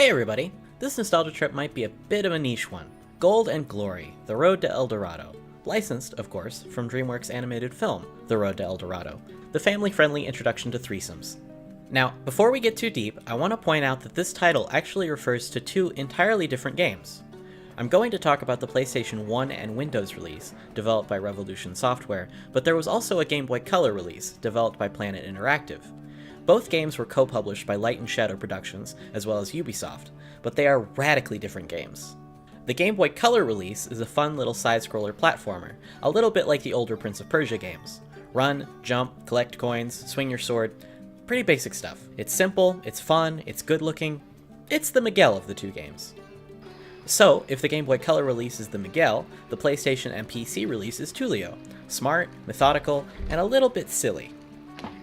Hey everybody, this nostalgia trip might be a bit of a niche one. Gold and Glory, The Road to El Dorado. Licensed, of course, from DreamWorks' animated film, The Road to El Dorado, the family-friendly introduction to threesomes. Now, before we get too deep, I want to point out that this title actually refers to two entirely different games. I'm going to talk about the PlayStation 1 and Windows release, developed by Revolution Software, but there was also a Game Boy Color release, developed by Planet Interactive. Both games were co-published by Light & Shadow Productions, as well as Ubisoft, but they are radically different games. The Game Boy Color release is a fun little side-scroller platformer, a little bit like the older Prince of Persia games. Run, jump, collect coins, swing your sword, pretty basic stuff. It's simple, it's fun, it's good looking. It's the Miguel of the two games. So, if the Game Boy Color release is the Miguel, the PlayStation and PC release is Tulio. Smart, methodical, and a little bit silly.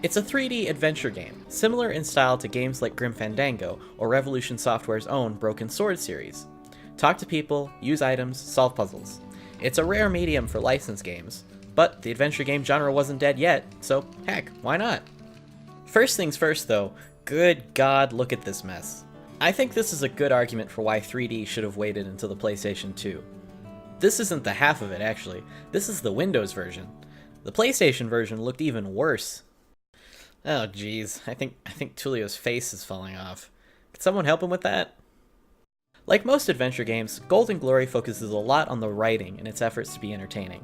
It's a 3D adventure game, similar in style to games like Grim Fandango or Revolution Software's own Broken Sword series. Talk to people, use items, solve puzzles. It's a rare medium for licensed games, but the adventure game genre wasn't dead yet, so heck, why not? First things first though, good god, look at this mess. I think this is a good argument for why 3D should have waited until the PlayStation 2. This isn't the half of it actually, this is the Windows version. The PlayStation version looked even worse. Oh geez, I think Tulio's face is falling off. Could someone help him with that? Like most adventure games, Gold and Glory focuses a lot on the writing in its efforts to be entertaining,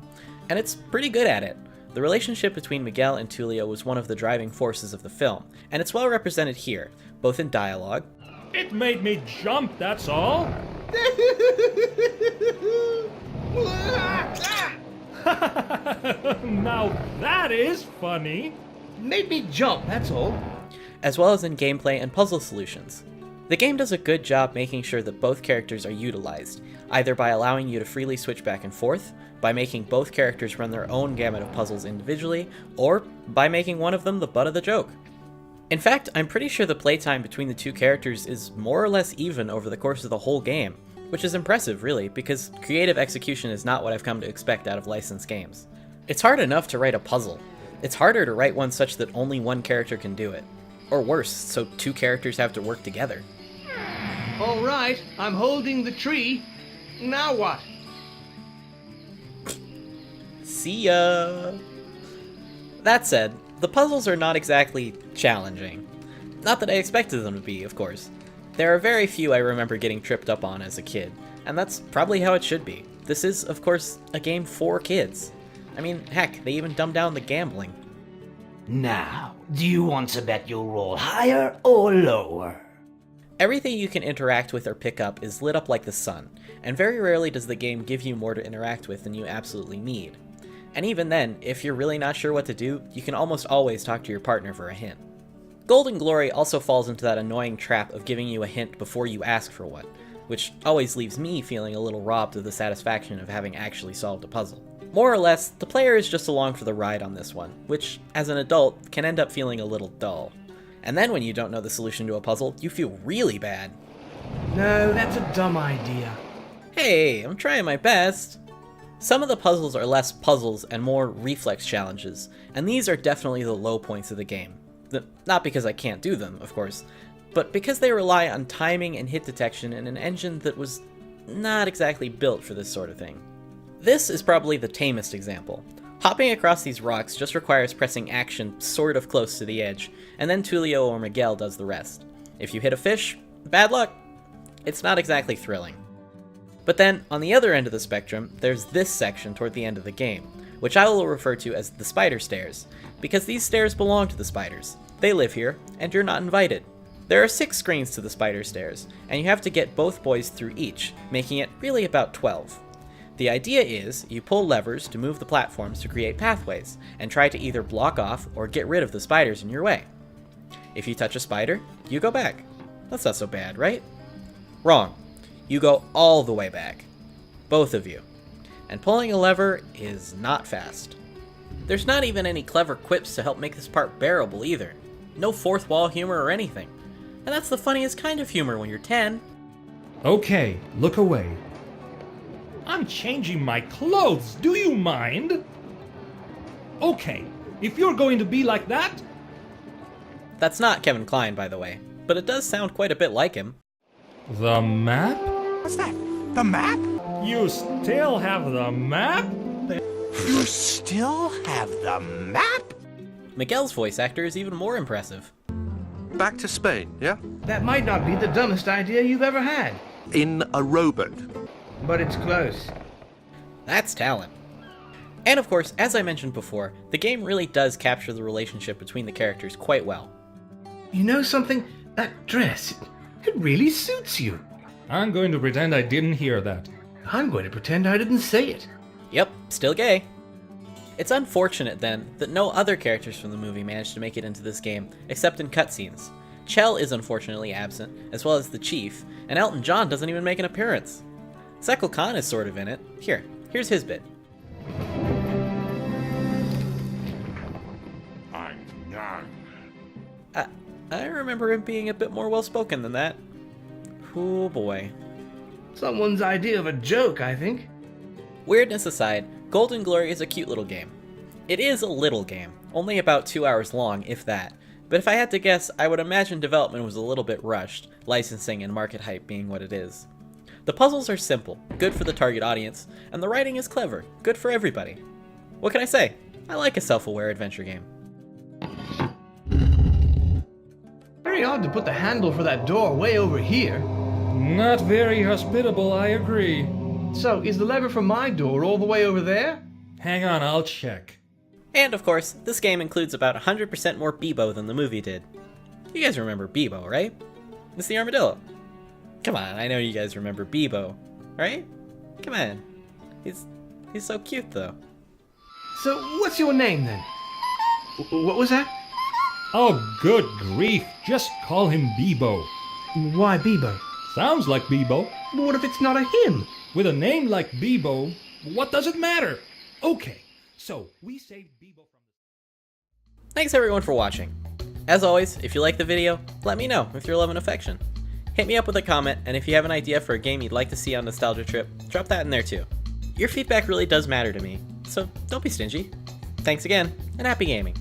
and it's pretty good at it. The relationship between Miguel and Tulio was one of the driving forces of the film, and it's well represented here, both in dialogue. It made me jump, that's all. Now that is funny. Made me jump, that's all. As well as in gameplay and puzzle solutions. The game does a good job making sure that both characters are utilized, either by allowing you to freely switch back and forth, by making both characters run their own gamut of puzzles individually, or by making one of them the butt of the joke. In fact, I'm pretty sure the playtime between the two characters is more or less even over the course of the whole game, which is impressive really, because creative execution is not what I've come to expect out of licensed games. It's hard enough to write a puzzle. It's harder to write one such that only one character can do it. Or worse, so two characters have to work together. All right, I'm holding the tree. Now what? See ya! That said, the puzzles are not exactly challenging. Not that I expected them to be, of course. There are very few I remember getting tripped up on as a kid, and that's probably how it should be. This is, of course, a game for kids. I mean, heck, they even dumbed down the gambling. Now, do you want to bet you'll roll higher or lower? Everything you can interact with or pick up is lit up like the sun, and very rarely does the game give you more to interact with than you absolutely need. And even then, if you're really not sure what to do, you can almost always talk to your partner for a hint. Gold and Glory also falls into that annoying trap of giving you a hint before you ask for one, which always leaves me feeling a little robbed of the satisfaction of having actually solved a puzzle. More or less, the player is just along for the ride on this one, which, as an adult, can end up feeling a little dull. And then when you don't know the solution to a puzzle, you feel really bad. No, that's a dumb idea. Hey, I'm trying my best. Some of the puzzles are less puzzles and more reflex challenges, and these are definitely the low points of the game. Not because I can't do them, of course, but because they rely on timing and hit detection in an engine that was not exactly built for this sort of thing. This is probably the tamest example. Hopping across these rocks just requires pressing action sort of close to the edge, and then Tulio or Miguel does the rest. If you hit a fish, bad luck. It's not exactly thrilling. But then, on the other end of the spectrum, there's this section toward the end of the game, which I will refer to as the spider stairs, because these stairs belong to the spiders. They live here, and you're not invited. There are 6 screens to the spider stairs, and you have to get both boys through each, making it really about 12. The idea is, you pull levers to move the platforms to create pathways, and try to either block off or get rid of the spiders in your way. If you touch a spider, you go back. That's not so bad, right? Wrong. You go all the way back. Both of you. And pulling a lever is not fast. There's not even any clever quips to help make this part bearable either. No fourth wall humor or anything. And that's the funniest kind of humor when you're 10. Okay, look away. I'm changing my clothes, do you mind? Okay, if you're going to be like that... That's not Kevin Kline, by the way, but it does sound quite a bit like him. The map? What's that? The map? You still have the map? You still have the map? Miguel's voice actor is even more impressive. Back to Spain, yeah? That might not be the dumbest idea you've ever had, In a rowboat. but it's close. That's talent. And of course, as I mentioned before, the game really does capture the relationship between the characters quite well. You know something? That dress, it really suits you. I'm going to pretend I didn't hear that. I'm going to pretend I didn't say it. Yep, still gay. It's unfortunate then that no other characters from the movie managed to make it into this game, except in cutscenes. Chell is unfortunately absent, as well as the Chief, and Elton John doesn't even make an appearance. Sekil Khan is sort of in it. Here's his bit. I'm young. I remember him being a bit more well-spoken than that. Oh boy. Someone's idea of a joke, I think. Weirdness aside, Golden Glory is a cute little game. It is a little game, only about 2 hours long, if that, but if I had to guess, I would imagine development was a little bit rushed, licensing and market hype being what it is. The puzzles are simple, good for the target audience, and the writing is clever, good for everybody. What can I say? I like a self-aware adventure game. Very odd to put the handle for that door way over here. Not very hospitable, I agree. So, is the lever for my door all the way over there? Hang on, I'll check. And of course, this game includes about 100% more Bebo than the movie did. You guys remember Bebo, right? It's the armadillo. Come on, I know you guys remember Bebo, right? Come on. He's so cute though. So, what's your name then? What was that? Oh, good grief, just call him Bebo. Why Bebo? Sounds like Bebo. But what if it's not a him? With a name like Bebo, what does it matter? Okay, so we saved Bebo from the... Thanks everyone for watching. As always, if you like the video, let me know with your love and affection. Hit me up with a comment, and if you have an idea for a game you'd like to see on Nostalgia Trip, drop that in there too. Your feedback really does matter to me, so don't be stingy. Thanks again, and happy gaming.